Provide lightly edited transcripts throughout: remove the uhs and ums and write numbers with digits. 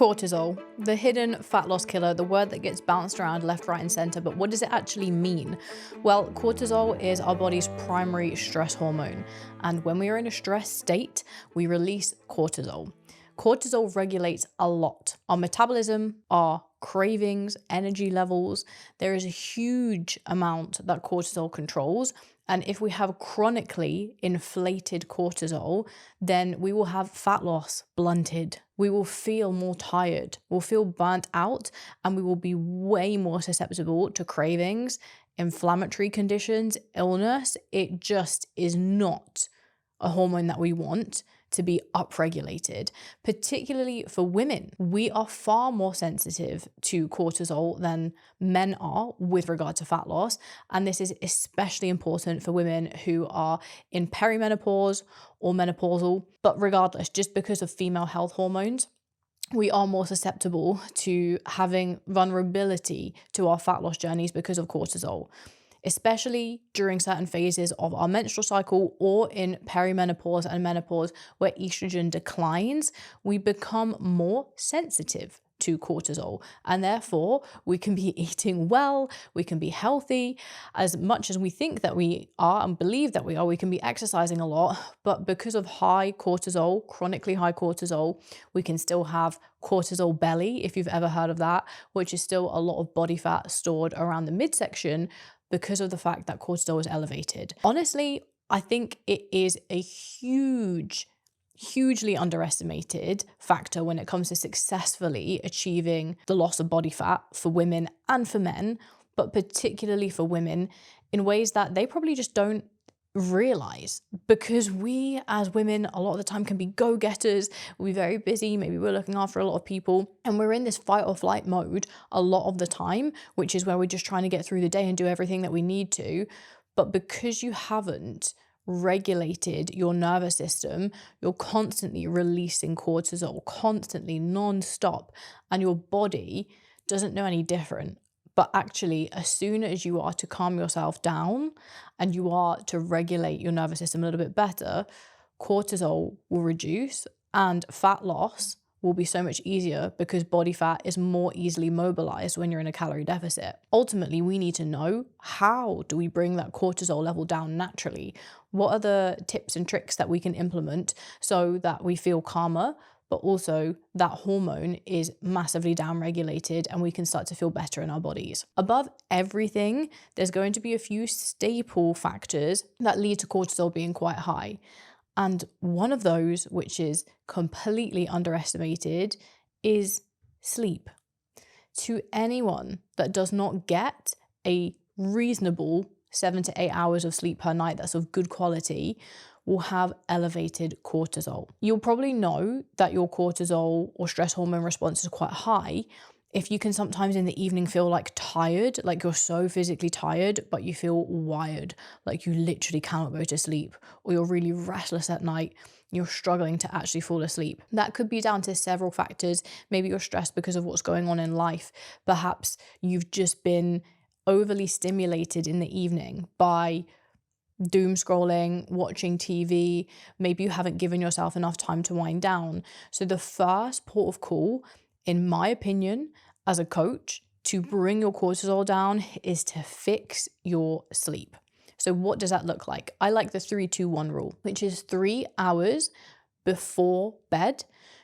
Cortisol, the hidden fat loss killer, the word that gets bounced around left, right, and center. But what does it actually mean? Well, cortisol is our body's primary stress hormone. And when we are in a stress state, we release cortisol. Cortisol regulates a lot: our metabolism, our cravings, energy levels. There is a huge amount that cortisol controls. And if we have chronically inflated cortisol, then we will have fat loss blunted. We will feel more tired, we'll feel burnt out, and we will be way more susceptible to cravings, inflammatory conditions, illness. It just is not a hormone that we want to be upregulated, particularly for women. We are far more sensitive to cortisol than men are with regard to fat loss. And this is especially important for women who are in perimenopause or menopausal. But regardless, just because of female health hormones, we are more susceptible to having vulnerability to our fat loss journeys because of cortisol, especially during certain phases of our menstrual cycle or in perimenopause and menopause where estrogen declines. We become more sensitive to cortisol, and therefore we can be eating well, we can be healthy as much as we think that we are and believe that we are. We can be exercising a lot, but because of high cortisol, chronically high cortisol, we can still have cortisol belly, if you've ever heard of that, which is still a lot of body fat stored around the midsection because of the fact that cortisol is elevated. Honestly, I think it is a hugely underestimated factor when it comes to successfully achieving the loss of body fat for women and for men, but particularly for women in ways that they probably just don't realize, because we as women a lot of the time can be go-getters. We're very busy, maybe we're looking after a lot of people, and we're in this fight or flight mode a lot of the time, which is where we're just trying to get through the day and do everything that we need to. But because you haven't regulated your nervous system, you're constantly releasing cortisol, constantly non-stop, and your body doesn't know any different. But actually, as soon as you are to calm yourself down and you are to regulate your nervous system a little bit better, cortisol will reduce and fat loss will be so much easier because body fat is more easily mobilized when you're in a calorie deficit. Ultimately, we need to know, how do we bring that cortisol level down naturally? What are the tips and tricks that we can implement so that we feel calmer, but also that hormone is massively downregulated and we can start to feel better in our bodies? Above everything, there's going to be a few staple factors that lead to cortisol being quite high. And one of those, which is completely underestimated, is sleep. To anyone that does not get a reasonable 7 to 8 hours of sleep per night that's of good quality will have elevated cortisol. You'll probably know that your cortisol or stress hormone response is quite high if you can sometimes in the evening feel like tired, like you're so physically tired, but you feel wired, like you literally cannot go to sleep, or you're really restless at night, you're struggling to actually fall asleep. That could be down to several factors. Maybe you're stressed because of what's going on in life. Perhaps you've just been overly stimulated in the evening by doom scrolling, watching TV. Maybe you haven't given yourself enough time to wind down. So the first port of call, in my opinion, as a coach, to bring your cortisol down is to fix your sleep. So what does that look like? I like the 3-2-1 rule, which is 3 hours before bed,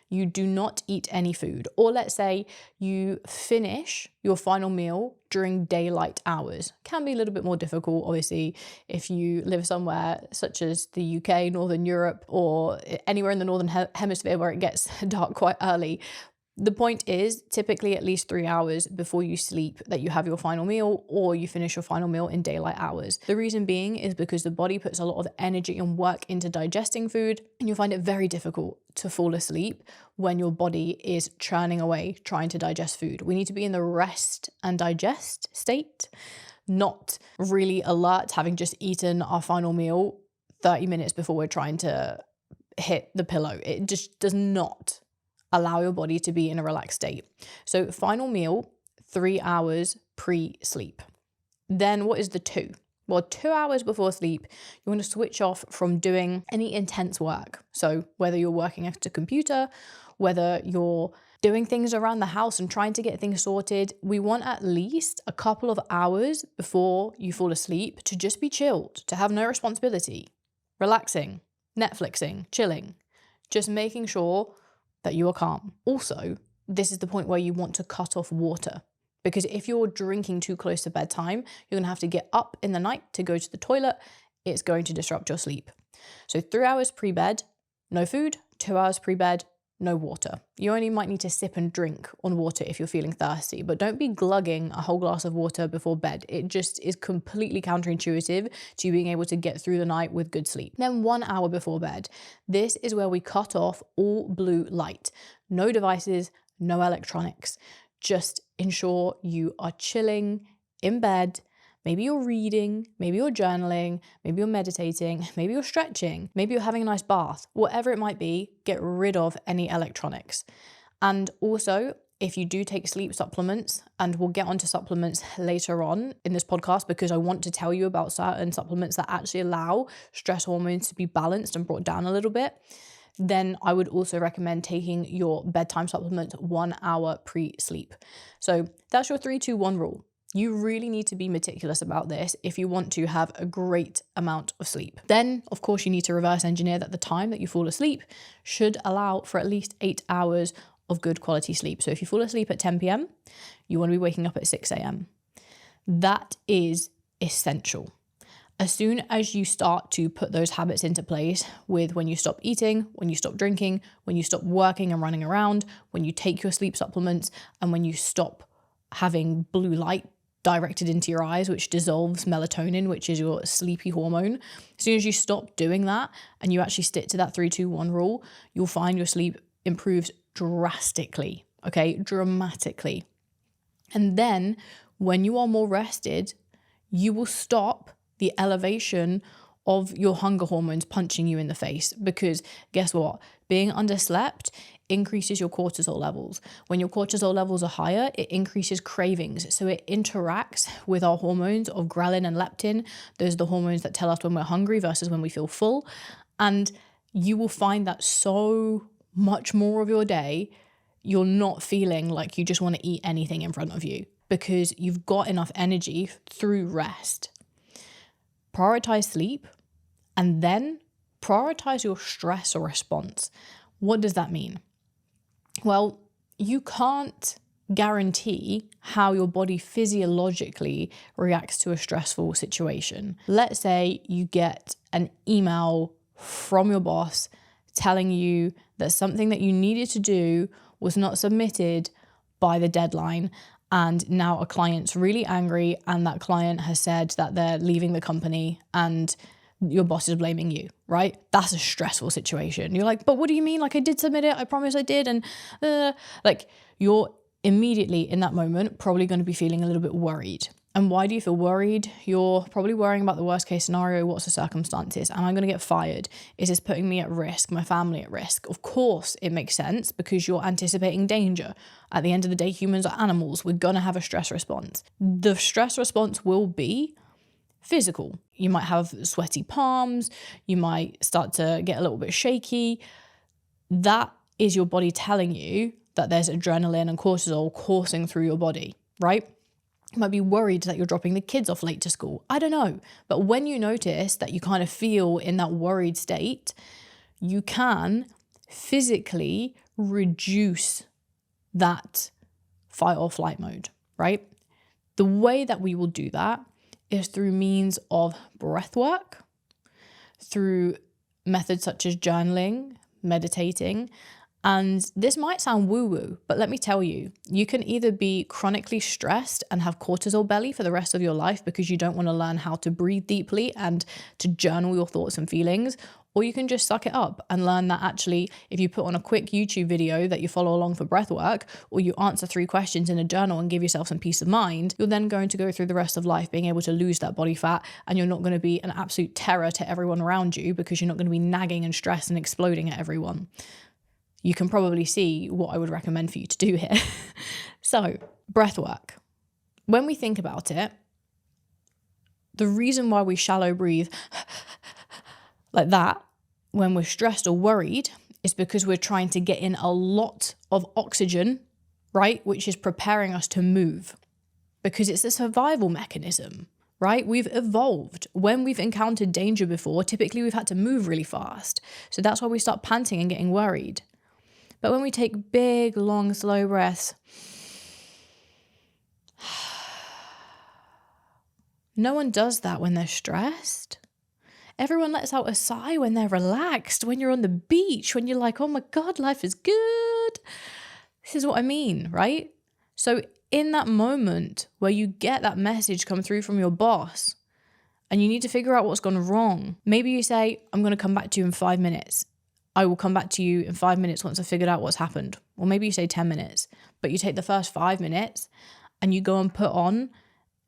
you do not eat any food. Or let's say you finish your final meal during daylight hours. Can be a little bit more difficult, obviously, if you live somewhere such as the UK, Northern Europe, or anywhere in the Northern Hemisphere where it gets dark quite early. The point is typically at least 3 hours before you sleep that you have your final meal, or you finish your final meal in daylight hours. The reason being is because the body puts a lot of energy and work into digesting food, and you'll find it very difficult to fall asleep when your body is churning away trying to digest food. We need to be in the rest and digest state, not really alert, having just eaten our final meal 30 minutes before we're trying to hit the pillow. It just does not allow your body to be in a relaxed state. So final meal, 3 hours pre-sleep. Then what is the 2? Well, 2 hours before sleep, you want to switch off from doing any intense work. So whether you're working at a computer, whether you're doing things around the house and trying to get things sorted. We want at least a couple of hours before you fall asleep to just be chilled, to have no responsibility, relaxing, Netflixing, chilling, just making sure that you are calm. Also, this is the point where you want to cut off water, because if you're drinking too close to bedtime, you're going to have to get up in the night to go to the toilet. It's going to disrupt your sleep. So 3 hours pre-bed, no food, 2 hours pre-bed, no water. You only might need to sip and drink on water if you're feeling thirsty, but don't be glugging a whole glass of water before bed. It just is completely counterintuitive to you being able to get through the night with good sleep. Then 1 hour before bed, this is where we cut off all blue light. No devices, no electronics. Just ensure you are chilling in bed. Maybe you're reading, maybe you're journaling, maybe you're meditating, maybe you're stretching, maybe you're having a nice bath. Whatever it might be, get rid of any electronics. And also, if you do take sleep supplements, and we'll get onto supplements later on in this podcast because I want to tell you about certain supplements that actually allow stress hormones to be balanced and brought down a little bit, then I would also recommend taking your bedtime supplement 1 hour pre-sleep. So that's your 3-2-1 rule. You really need to be meticulous about this if you want to have a great amount of sleep. Then, of course, you need to reverse engineer that the time that you fall asleep should allow for at least 8 hours of good quality sleep. So if you fall asleep at 10 p.m., you want to be waking up at 6 a.m. That is essential. As soon as you start to put those habits into place with when you stop eating, when you stop drinking, when you stop working and running around, when you take your sleep supplements, and when you stop having blue light directed into your eyes, which dissolves melatonin, which is your sleepy hormone. As soon as you stop doing that and you actually stick to that 3-2-1 rule, you'll find your sleep improves drastically, okay? Dramatically. And then when you are more rested, you will stop the elevation of your hunger hormones punching you in the face, because guess what? Being underslept increases your cortisol levels. When your cortisol levels are higher, it increases cravings. So it interacts with our hormones of ghrelin and leptin. Those are the hormones that tell us when we're hungry versus when we feel full. And you will find that so much more of your day, you're not feeling like you just want to eat anything in front of you because you've got enough energy through rest. Prioritize sleep, and then prioritize your stress response. What does that mean? Well, you can't guarantee how your body physiologically reacts to a stressful situation. Let's say you get an email from your boss telling you that something that you needed to do was not submitted by the deadline, and now a client's really angry, and that client has said that they're leaving the company and your boss is blaming you, right? That's a stressful situation. You're like, but what do you mean? Like, I did submit it. I promise I did. And like, you're immediately in that moment probably going to be feeling a little bit worried. And why do you feel worried? You're probably worrying about the worst case scenario. What's the circumstances? Am I going to get fired? Is this putting me at risk, my family at risk? Of course it makes sense because you're anticipating danger. At the end of the day, humans are animals. We're going to have a stress response. The stress response will be physical. You might have sweaty palms. You might start to get a little bit shaky. That is your body telling you that there's adrenaline and cortisol coursing through your body, right? You might be worried that you're dropping the kids off late to school. I don't know. But when you notice that you kind of feel in that worried state, you can physically reduce that fight or flight mode, right? The way that we will do that is through means of breath work, through methods such as journaling, meditating. And this might sound woo-woo, but let me tell you, you can either be chronically stressed and have cortisol belly for the rest of your life because you don't want to learn how to breathe deeply and to journal your thoughts and feelings, or you can just suck it up and learn that actually, if you put on a quick YouTube video that you follow along for breath work, or you answer 3 questions in a journal and give yourself some peace of mind, you're then going to go through the rest of life being able to lose that body fat, and you're not going to be an absolute terror to everyone around you because you're not going to be nagging and stressed and exploding at everyone. You can probably see what I would recommend for you to do here. So, breath work. When we think about it, the reason why we shallow breathe like that when we're stressed or worried is because we're trying to get in a lot of oxygen, right? Which is preparing us to move, because it's a survival mechanism, right? We've evolved. When we've encountered danger before, typically we've had to move really fast. So that's why we start panting and getting worried. But when we take big, long, slow breaths, no one does that when they're stressed. Everyone lets out a sigh when they're relaxed, when you're on the beach, when you're like, oh my God, life is good. This is what I mean, right? So in that moment where you get that message come through from your boss and you need to figure out what's gone wrong, maybe you say, I'm going to come back to you in 5 minutes. I will come back to you in 5 minutes once I've figured out what's happened. Or maybe you say 10 minutes, but you take the first 5 minutes and you go and put on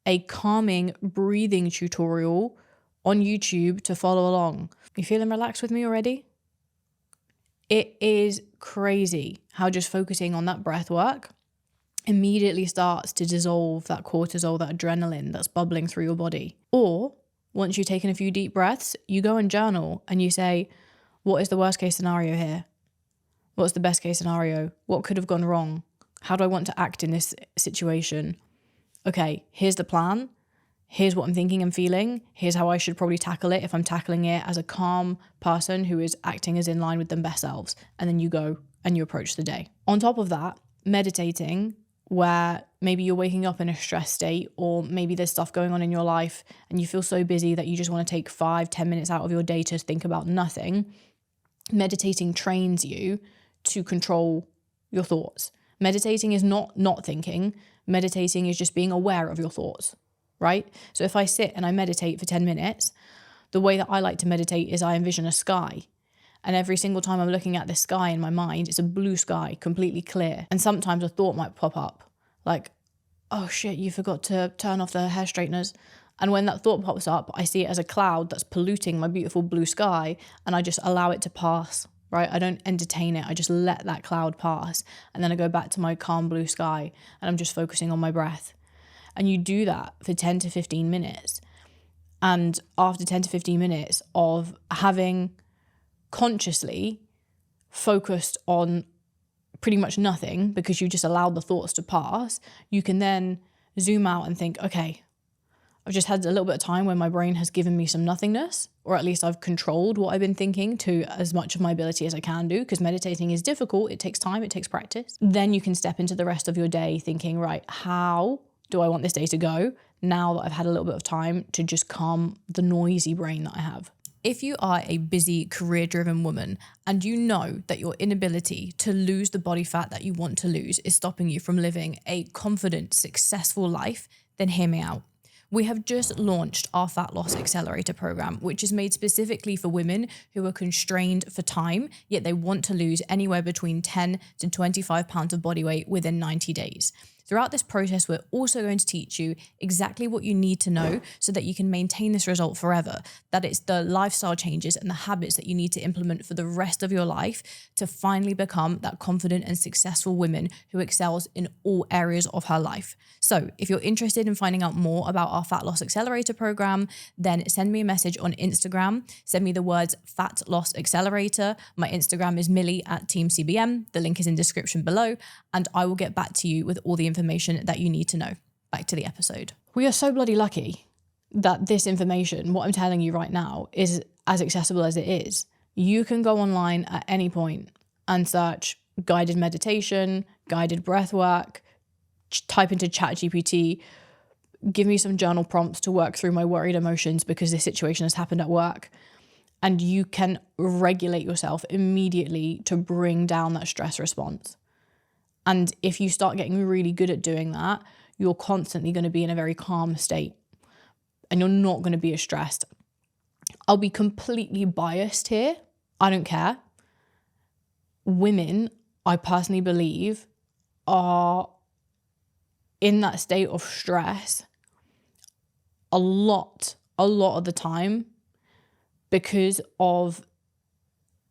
a calming breathing tutorial on YouTube to follow along. You feeling relaxed with me already? It is crazy how just focusing on that breath work immediately starts to dissolve that cortisol, that adrenaline that's bubbling through your body. Or once you've taken a few deep breaths, you go and journal and you say, what is the worst case scenario here? What's the best case scenario? What could have gone wrong? How do I want to act in this situation? Okay, here's the plan. Here's what I'm thinking and feeling. Here's how I should probably tackle it if I'm tackling it as a calm person who is acting as in line with them best selves. And then you go and you approach the day. On top of that, meditating, where maybe you're waking up in a stress state, or maybe there's stuff going on in your life and you feel so busy that you just want to take 5-10 minutes out of your day to think about nothing. Meditating trains you to control your thoughts. Meditating is not thinking. Meditating is just being aware of your thoughts, right? So if I sit and I meditate for 10 minutes, the way that I like to meditate is I envision a sky. And every single time I'm looking at this sky in my mind, it's a blue sky, completely clear. And sometimes a thought might pop up like, oh shit, you forgot to turn off the hair straighteners. And when that thought pops up, I see it as a cloud that's polluting my beautiful blue sky, and I just allow it to pass, right? I don't entertain it. I just let that cloud pass. And then I go back to my calm blue sky and I'm just focusing on my breath. And you do that for 10 to 15 minutes. And after 10 to 15 minutes of having consciously focused on pretty much nothing, because you just allowed the thoughts to pass, you can then zoom out and think, okay, I've just had a little bit of time where my brain has given me some nothingness, or at least I've controlled what I've been thinking to as much of my ability as I can do, because meditating is difficult. It takes time, it takes practice. Then you can step into the rest of your day thinking, right, how do I want this day to go now that I've had a little bit of time to just calm the noisy brain that I have? If you are a busy, career-driven woman and you know that your inability to lose the body fat that you want to lose is stopping you from living a confident, successful life, then hear me out. We have just launched our Fat Loss Accelerator program, which is made specifically for women who are constrained for time, yet they want to lose anywhere between 10 to 25 pounds of body weight within 90 days. Throughout this process, we're also going to teach you exactly what you need to know so that you can maintain this result forever. That it's the lifestyle changes and the habits that you need to implement for the rest of your life to finally become that confident and successful woman who excels in all areas of her life. So if you're interested in finding out more about our Fat Loss Accelerator program, then send me a message on Instagram. Send me the words Fat Loss Accelerator. My Instagram is millie@teamcbm. The link is in the description below, and I will get back to you with all the information that you need to know. Back to the episode. We are so bloody lucky that this information, what I'm telling you right now, is as accessible as it is. You can go online at any point and search guided meditation, guided breath work, type into ChatGPT, give me some journal prompts to work through my worried emotions because this situation has happened at work. And you can regulate yourself immediately to bring down that stress response. And if you start getting really good at doing that, you're constantly going to be in a very calm state and you're not going to be as stressed. I'll be completely biased here. I don't care. Women, I personally believe, are in that state of stress a lot of the time because of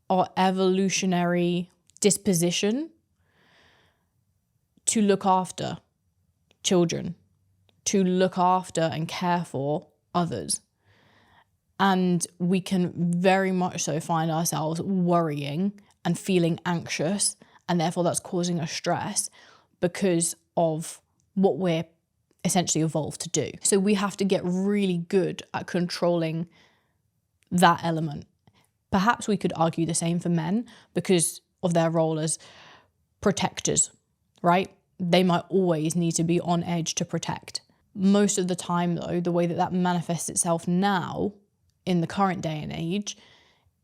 our evolutionary disposition to look after children, to look after and care for others. And we can very much so find ourselves worrying and feeling anxious, and therefore that's causing us stress because of what we're essentially evolved to do. So we have to get really good at controlling that element. Perhaps we could argue the same for men because of their role as protectors, right? They might always need to be on edge to protect. Most of the time, though, the way that that manifests itself now in the current day and age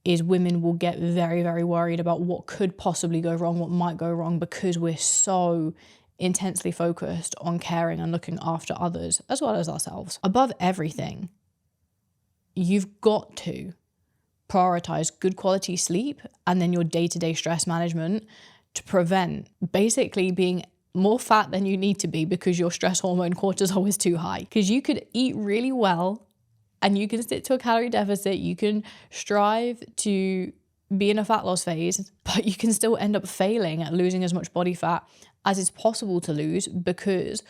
is women will get very, very worried about what could possibly go wrong, what might go wrong, because we're so intensely focused on caring and looking after others as well as ourselves. Above everything, you've got to prioritize good quality sleep and then your day-to-day stress management to prevent basically being more fat than you need to be because your stress hormone cortisol is too high. Because you could eat really well and you can stick to a calorie deficit, you can strive to be in a fat loss phase, but you can still end up failing at losing as much body fat as is possible to lose because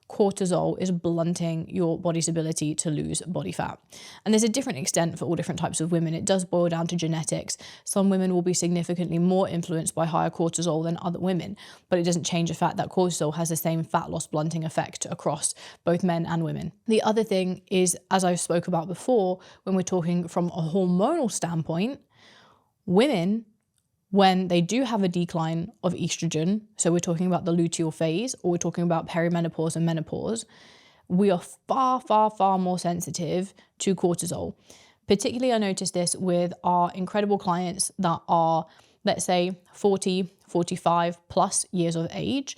cortisol is blunting your body's ability to lose body fat. And there's a different extent for all different types of women. It does boil down to genetics. Some women will be significantly more influenced by higher cortisol than other women, but it doesn't change the fact that cortisol has the same fat loss blunting effect across both men and women. The other thing is, as I spoke about before, when we're talking from a hormonal standpoint, women, when they do have a decline of estrogen, so we're talking about the luteal phase or we're talking about perimenopause and menopause, we are far, far, far more sensitive to cortisol. Particularly, I noticed this with our incredible clients that are, let's say, 40, 45 plus years of age.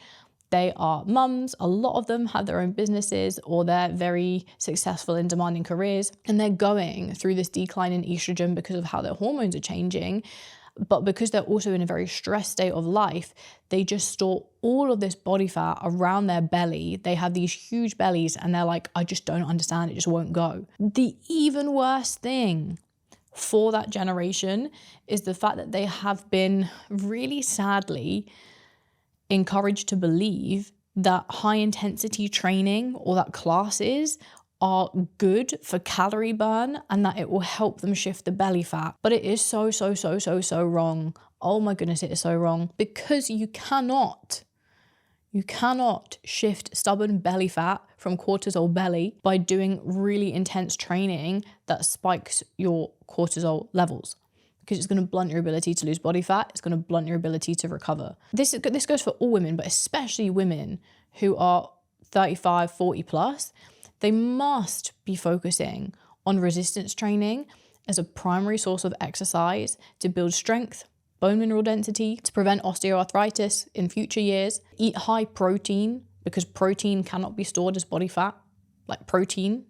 They are mums. A lot of them have their own businesses or they're very successful in demanding careers, and they're going through this decline in estrogen because of how their hormones are changing. But because they're also in a very stressed state of life, they just store all of this body fat around their belly. They have these huge bellies and they're like, I just don't understand, it just won't go. The even worse thing for that generation is the fact that they have been really sadly encouraged to believe that high intensity training or that classes are good for calorie burn and that it will help them shift the belly fat. But it is so wrong. Oh my goodness, it is so wrong, because you cannot shift stubborn belly fat from cortisol belly by doing really intense training that spikes your cortisol levels, because it's going to blunt your ability to lose body fat. It's going to blunt your ability to recover. This goes for all women, but especially women who are 35, 40 plus. They must be focusing on resistance training as a primary source of exercise to build strength, bone mineral density, to prevent osteoarthritis in future years. Eat high protein, because protein cannot be stored as body fat. Like, protein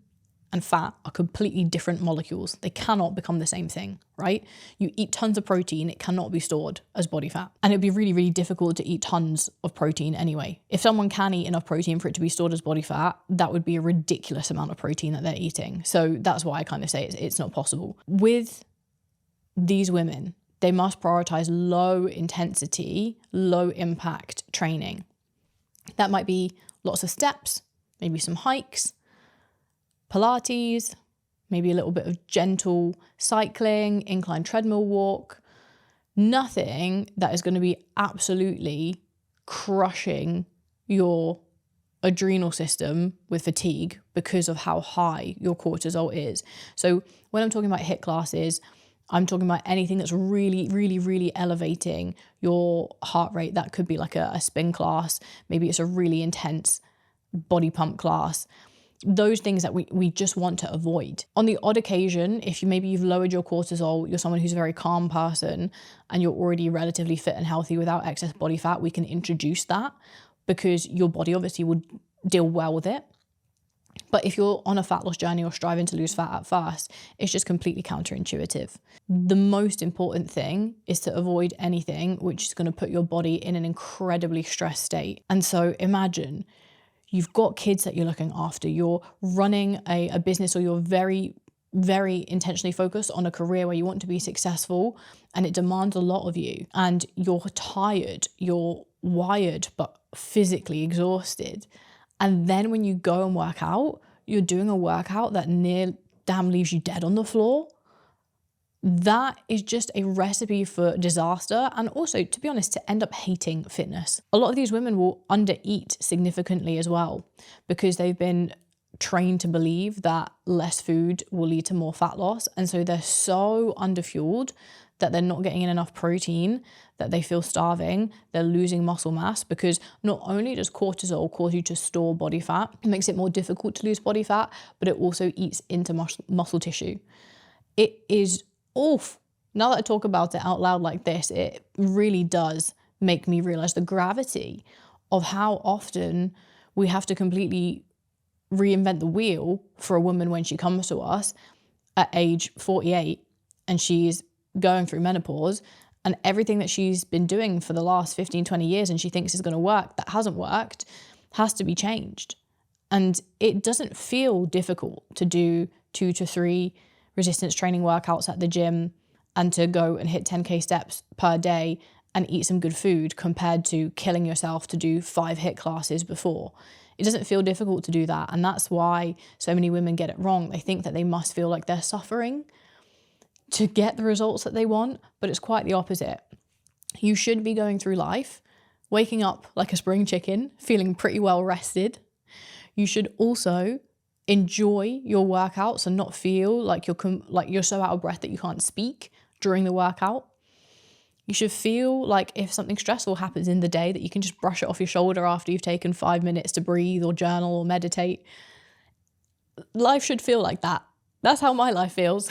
and fat are completely different molecules. They cannot become the same thing, right? You eat tons of protein, it cannot be stored as body fat. And it'd be really, really difficult to eat tons of protein anyway. If someone can eat enough protein for it to be stored as body fat, that would be a ridiculous amount of protein that they're eating. So that's why I kind of say it's not possible. With these women, they must prioritize low intensity, low impact training. That might be lots of steps, maybe some hikes, Pilates, maybe a little bit of gentle cycling, incline treadmill walk. Nothing that is going to be absolutely crushing your adrenal system with fatigue because of how high your cortisol is. So when I'm talking about HIIT classes, I'm talking about anything that's really, really, really elevating your heart rate. That could be like a spin class. Maybe it's a really intense body pump class. Those things that we just want to avoid. On the odd occasion, if you've lowered your cortisol, you're someone who's a very calm person and you're already relatively fit and healthy without excess body fat, we can introduce that because your body obviously would deal well with it. But if you're on a fat loss journey or striving to lose fat at first, it's just completely counterintuitive. The most important thing is to avoid anything which is going to put your body in an incredibly stressed state. And so imagine you've got kids that you're looking after, you're running a business, or you're very, very intentionally focused on a career where you want to be successful and it demands a lot of you, and you're tired, you're wired, but physically exhausted. And then when you go and work out, you're doing a workout that near damn leaves you dead on the floor. that is just a recipe for disaster, and also, to be honest, to end up hating fitness. A lot of these women will undereat significantly as well because they've been trained to believe that less food will lead to more fat loss. And so they're so underfueled that they're not getting in enough protein, that they feel starving, they're losing muscle mass, because not only does cortisol cause you to store body fat, it makes it more difficult to lose body fat, but it also eats into muscle tissue. It is awful. Now that I talk about it out loud like this, it really does make me realize the gravity of how often we have to completely reinvent the wheel for a woman when she comes to us at age 48 and she's going through menopause, and everything that she's been doing for the last 15, 20 years and she thinks is going to work, that hasn't worked, has to be changed. And it doesn't feel difficult to do 2 to 3 resistance training workouts at the gym and to go and hit 10K steps per day and eat some good food compared to killing yourself to do 5 HIIT classes before. It doesn't feel difficult to do that. And that's why so many women get it wrong. They think that they must feel like they're suffering to get the results that they want, but it's quite the opposite. You should be going through life, waking up like a spring chicken, feeling pretty well rested. You should also enjoy your workouts and not feel like you're so out of breath that you can't speak during the workout. You should feel like if something stressful happens in the day that you can just brush it off your shoulder after you've taken 5 minutes to breathe or journal or meditate. Life should feel like that. That's how my life feels.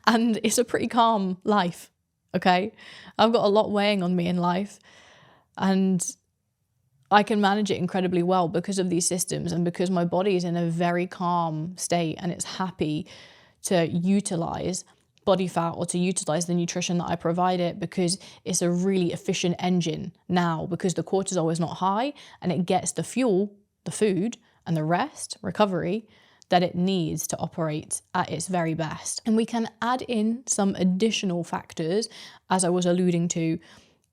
And it's a pretty calm life, okay? I've got a lot weighing on me in life, and I can manage it incredibly well because of these systems and because my body is in a very calm state and it's happy to utilize body fat or to utilize the nutrition that I provide it, because it's a really efficient engine now, because the cortisol is not high and it gets the fuel, the food, and the rest, recovery, that it needs to operate at its very best. And we can add in some additional factors, as I was alluding to,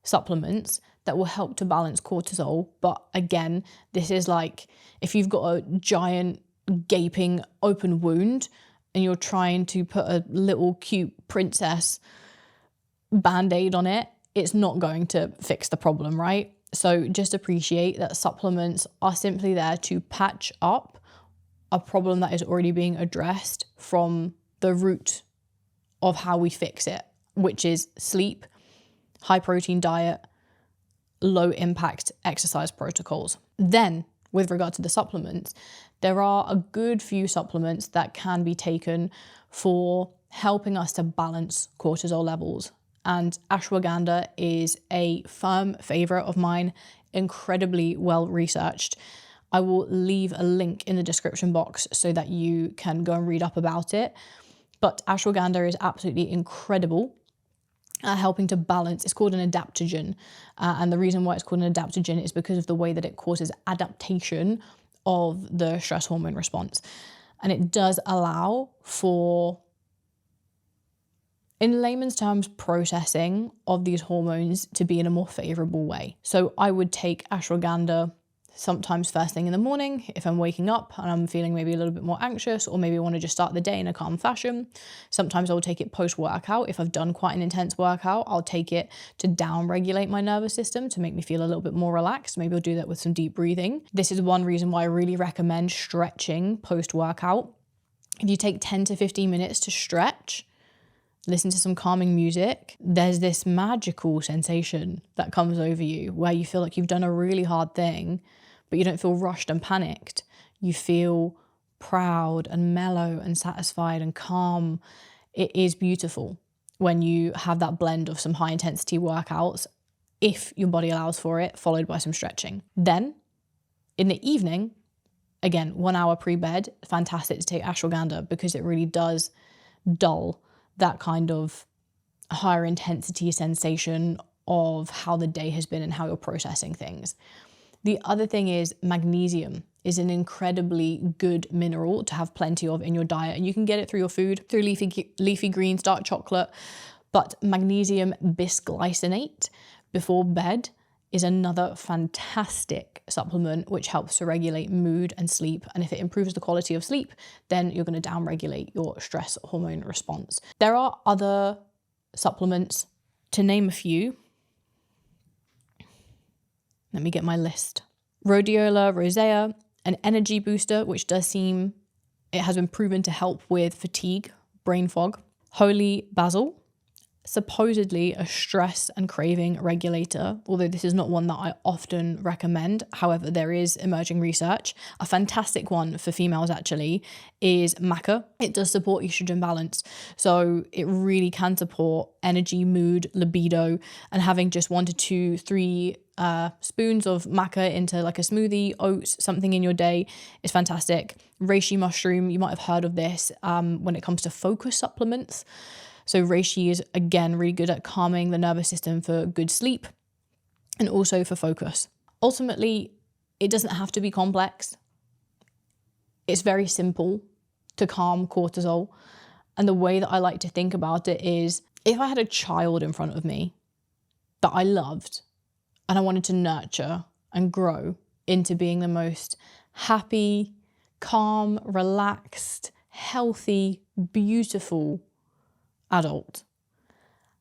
supplements that will help to balance cortisol. But again, this is like if you've got a giant gaping open wound and you're trying to put a little cute princess band-aid on it, it's not going to fix the problem, right? So just appreciate that supplements are simply there to patch up a problem that is already being addressed from the root of how we fix it, which is sleep, high protein diet, low impact exercise protocols. Then, with regard to the supplements, there are a good few supplements that can be taken for helping us to balance cortisol levels. And ashwagandha is a firm favorite of mine, incredibly well researched. I will leave a link in the description box so that you can go and read up about it. But ashwagandha is absolutely incredible at helping to balance. It's called an adaptogen. And the reason why it's called an adaptogen is because of the way that it causes adaptation of the stress hormone response. And it does allow for, in layman's terms, processing of these hormones to be in a more favorable way. So I would take ashwagandha sometimes first thing in the morning if I'm waking up and I'm feeling maybe a little bit more anxious, or maybe I want to just start the day in a calm fashion. Sometimes I'll take it post-workout. If I've done quite an intense workout, I'll take it to down-regulate my nervous system to make me feel a little bit more relaxed. Maybe I'll do that with some deep breathing. This is one reason why I really recommend stretching post-workout. If you take 10 to 15 minutes to stretch, listen to some calming music, there's this magical sensation that comes over you where you feel like you've done a really hard thing, but you don't feel rushed and panicked. You feel proud and mellow and satisfied and calm. It is beautiful when you have that blend of some high intensity workouts, if your body allows for it, followed by some stretching. Then in the evening, again, 1 hour pre-bed, fantastic to take ashwagandha because it really does dull that kind of higher intensity sensation of how the day has been and how you're processing things. The other thing is magnesium is an incredibly good mineral to have plenty of in your diet, and you can get it through your food, through leafy greens, dark chocolate, but magnesium bisglycinate before bed is another fantastic supplement which helps to regulate mood and sleep. And if it improves the quality of sleep, then you're going to downregulate your stress hormone response. There are other supplements, to name a few. Let me get my list. Rhodiola rosea, an energy booster, which does seem, it has been proven to help with fatigue, brain fog. Holy basil, supposedly a stress and craving regulator, although this is not one that I often recommend. However, there is emerging research. A fantastic one for females actually is maca. It does support estrogen balance. So it really can support energy, mood, libido, and having just 1 to 2, 3 spoons of maca into like a smoothie, oats, something in your day is fantastic. Reishi mushroom, you might have heard of this when it comes to focus supplements. So reishi is, again, really good at calming the nervous system for good sleep and also for focus. Ultimately, it doesn't have to be complex. It's very simple to calm cortisol. And the way that I like to think about it is, if I had a child in front of me that I loved and I wanted to nurture and grow into being the most happy, calm, relaxed, healthy, beautiful adult,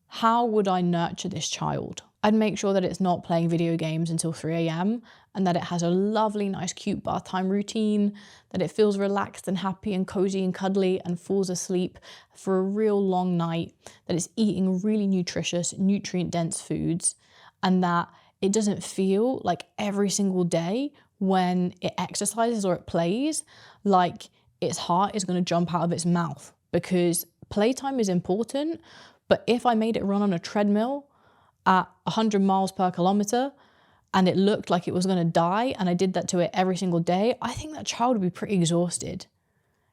how would I nurture this child? I'd make sure that it's not playing video games until 3 a.m. and that it has a lovely, nice, cute bath time routine, that it feels relaxed and happy and cozy and cuddly and falls asleep for a real long night, that it's eating really nutritious, nutrient-dense foods, and that it doesn't feel like every single day when it exercises or it plays, like its heart is going to jump out of its mouth, because playtime is important. But if I made it run on a treadmill at 100 miles per kilometer and it looked like it was going to die, and I did that to it every single day, I think that child would be pretty exhausted.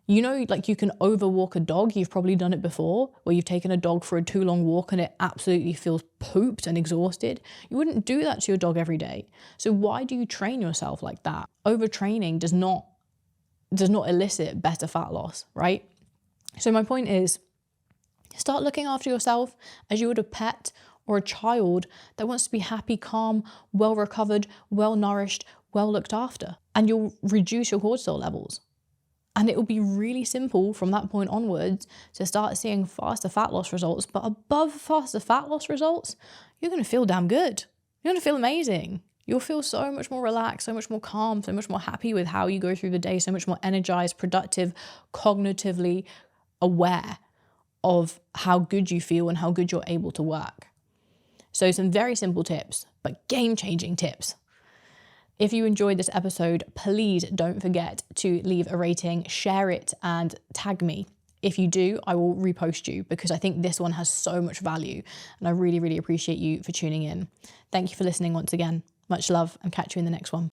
You know, like you can overwalk a dog. You've probably done it before, where you've taken a dog for a too long walk and it absolutely feels pooped and exhausted. You wouldn't do that to your dog every day. So why do you train yourself like that? Overtraining does not elicit better fat loss, right? So my point is, start looking after yourself as you would a pet or a child that wants to be happy, calm, well recovered, well nourished, well looked after. And you'll reduce your cortisol levels. And it will be really simple from that point onwards to start seeing faster fat loss results. But above faster fat loss results, you're going to feel damn good. You're going to feel amazing. You'll feel so much more relaxed, so much more calm, so much more happy with how you go through the day, so much more energized, productive, cognitively aware of how good you feel and how good you're able to work. So some very simple tips, but game-changing tips. If you enjoyed this episode, please don't forget to leave a rating, share it, and tag me. If you do, I will repost you, because I think this one has so much value, and I really, really appreciate you for tuning in. Thank you for listening once again. Much love, and catch you in the next one.